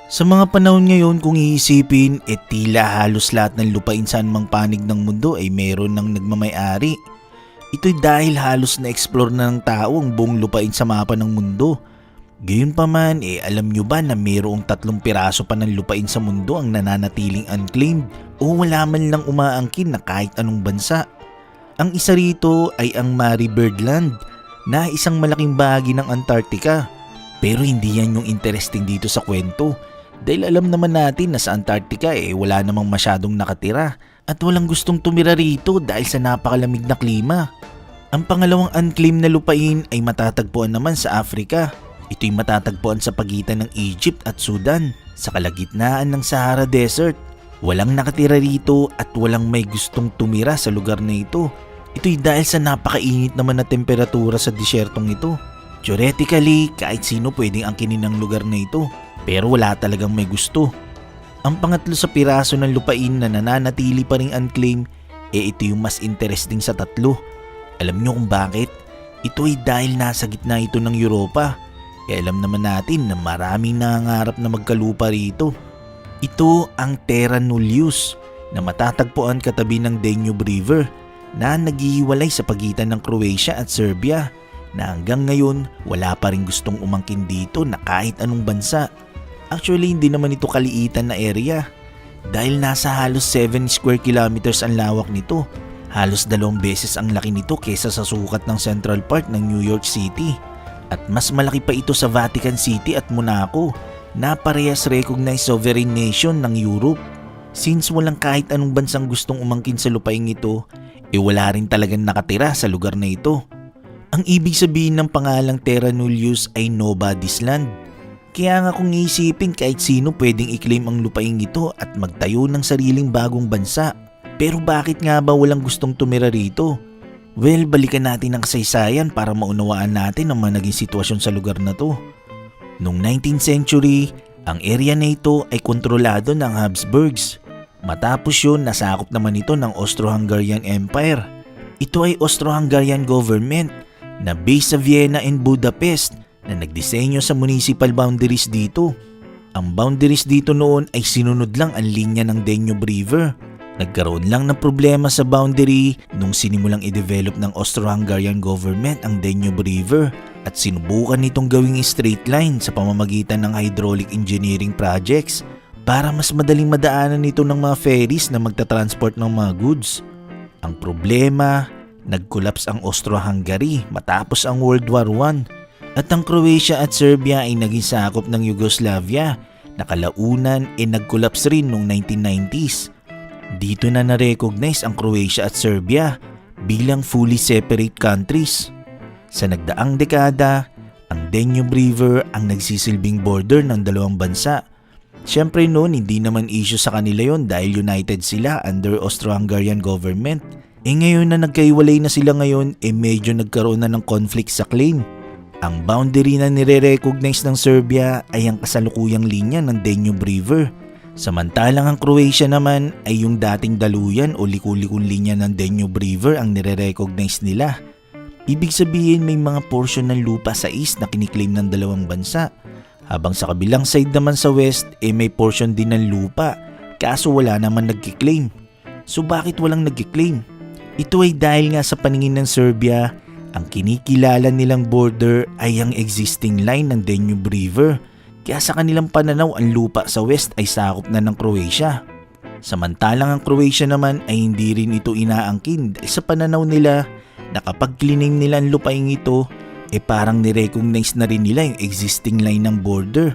Sa mga panahon ngayon kung iisipin, tila halos lahat ng lupain sa anumang panig ng mundo ay meron ng nagmamay-ari. Ito'y dahil halos na-explore na ng tao ang buong lupain sa mapa ng mundo. Gayunpaman, alam nyo ba na mayroong 3 piraso pa ng lupain sa mundo ang nananatiling unclaimed o wala man lang umaangkin na kahit anong bansa? Ang isa rito ay ang Marie Byrd Land na isang malaking bahagi ng Antarctica. Pero hindi yan yung interesting dito sa kwento. Dahil alam naman natin na sa Antarctica wala namang masyadong nakatira at walang gustong tumira rito dahil sa napakalamig na klima. Ang pangalawang unclaimed na lupain ay matatagpuan naman sa Africa. Ito'y matatagpuan sa pagitan ng Egypt at Sudan sa kalagitnaan ng Sahara Desert. Walang nakatira rito at walang may gustong tumira sa lugar na ito. Ito'y dahil sa napakainit naman na temperatura sa disyertong ito. Theoretically, kahit sino pwedeng angkinin ang lugar na ito. Pero wala talagang may gusto. Ang pangatlo sa piraso ng lupain na nananatili pa ring unclaimed, ito yung mas interesting sa 3. Alam nyo kung bakit? Ito ay dahil nasa gitna ito ng Europa. Alam naman natin na maraming nangangarap na magkalupa rito. Ito ang Terra Nullius na matatagpuan katabi ng Danube River na naghihiwalay sa pagitan ng Croatia at Serbia na hanggang ngayon wala pa rin gustong umangkin dito na kahit anong bansa. Actually, hindi naman ito kaliitan na area dahil nasa halos 7 square kilometers ang lawak nito. Halos 2 beses ang laki nito kesa sa sukat ng Central Park ng New York City. At mas malaki pa ito sa Vatican City at Monaco na parehas recognized sovereign nation ng Europe. Since walang kahit anong bansang gustong umangkin sa lupaing ito, wala rin talagang nakatira sa lugar na ito. Ang ibig sabihin ng pangalang Terra Nullius ay Nobody's Land. Kaya nga kung iisipin kahit sino pwedeng i-claim ang lupaing ito at magtayo ng sariling bagong bansa. Pero bakit nga ba walang gustong tumira rito? Well, balikan natin ang kasaysayan para maunawaan natin ang mga naging sitwasyon sa lugar na to. Noong 19th century, ang area na ito ay kontrolado ng Habsburgs. Matapos yun, nasakop naman ito ng Austro-Hungarian Empire. Ito ay Austro-Hungarian government na based sa Vienna and Budapest na nagdisenyo sa municipal boundaries dito. Ang boundaries dito noon ay sinunod lang ang linya ng Danube River. Nagkaroon lang ng problema sa boundary nung sinimulang i-develop ng Austro-Hungarian government ang Danube River at sinubukan nitong gawing straight line sa pamamagitan ng hydraulic engineering projects para mas madaling madaanan nito ng mga ferries na magta-transport ng mga goods. Ang problema, nag-collapse ang Austro-Hungary matapos ang World War I. At ang Croatia at Serbia ay naging sakop ng Yugoslavia na kalaunan nag-collapse rin noong 1990s. Dito na na-recognize ang Croatia at Serbia bilang fully separate countries. Sa nagdaang dekada, ang Danube River ang nagsisilbing border ng 2 bansa. Siyempre noon hindi naman issue sa kanila yon dahil united sila under Austro-Hungarian government. Ngayon na nagkaiwalay na sila ngayon, medyo nagkaroon na ng conflict sa claim. Ang boundary na nire-recognize ng Serbia ay ang kasalukuyang linya ng Danube River. Samantalang ang Croatia naman ay yung dating daluyan o liku-likong linya ng Danube River ang nire-recognize nila. Ibig sabihin may mga portion ng lupa sa east na kiniklaim ng 2 bansa. Habang sa kabilang side naman sa west may portion din ng lupa kaso wala naman nagkiklaim. So bakit walang nagkiklaim? Ito ay dahil nga sa paningin ng Serbia, ang kinikilala nilang border ay ang existing line ng Danube River. Kaya sa kanilang pananaw ang lupa sa west ay sakop na ng Croatia. Samantalang ang Croatia naman ay hindi rin ito inaangkin dahil sa pananaw nila na kapag claim nila ang lupaing ito parang nirecognize na rin nila yung existing line ng border.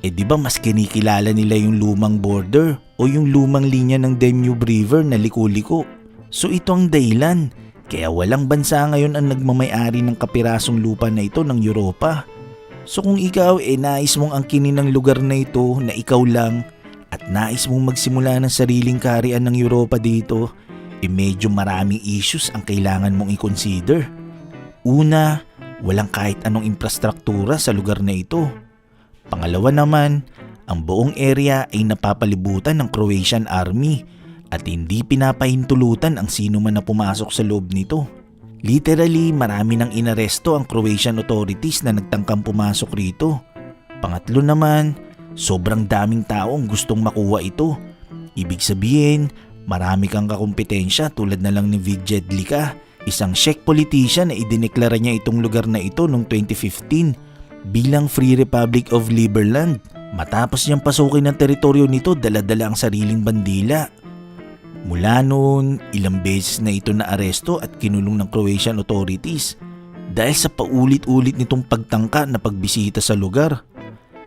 Di ba mas kinikilala nila yung lumang border o yung lumang linya ng Danube River na liku-liko. So ito ang dahilan. Kaya walang bansa ngayon ang nagmamay-ari ng kapirasong lupa na ito ng Europa. So kung ikaw nais mong angkinin ng lugar na ito na ikaw lang at nais mong magsimula ng sariling kaharian ng Europa dito, medyo maraming issues ang kailangan mong i-consider. Una, walang kahit anong infrastruktura sa lugar na ito. Pangalawa naman, ang buong area ay napapalibutan ng Croatian Army at hindi pinapahintulutan ang sino man na pumasok sa loob nito. Literally, marami nang inaresto ang Croatian authorities na nagtangkang pumasok rito. Pangatlo naman, Sobrang daming tao ang gustong makuha ito. Ibig sabihin, marami kang kakumpetensya tulad na lang ni Vic Jedlicka, isang Czech politician na idineklara niya itong lugar na ito noong 2015 bilang Free Republic of Liberland. Matapos niyang pasukin ang teritoryo nito, dala-dala ang sariling bandila. Mula noon, ilang beses na ito naaresto at kinulong ng Croatian authorities dahil sa paulit-ulit nitong pagtangka na pagbisita sa lugar.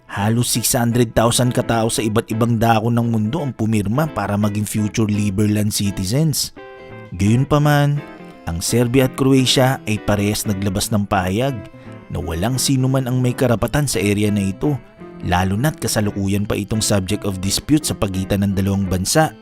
Halos 600,000 katao sa iba't ibang dako ng mundo ang pumirma para maging future Liberland citizens. Gayunpaman, ang Serbia at Croatia ay parehas naglabas ng pahayag na walang sino man ang may karapatan sa area na ito, lalo na't kasalukuyan pa itong subject of dispute sa pagitan ng dalawang bansa.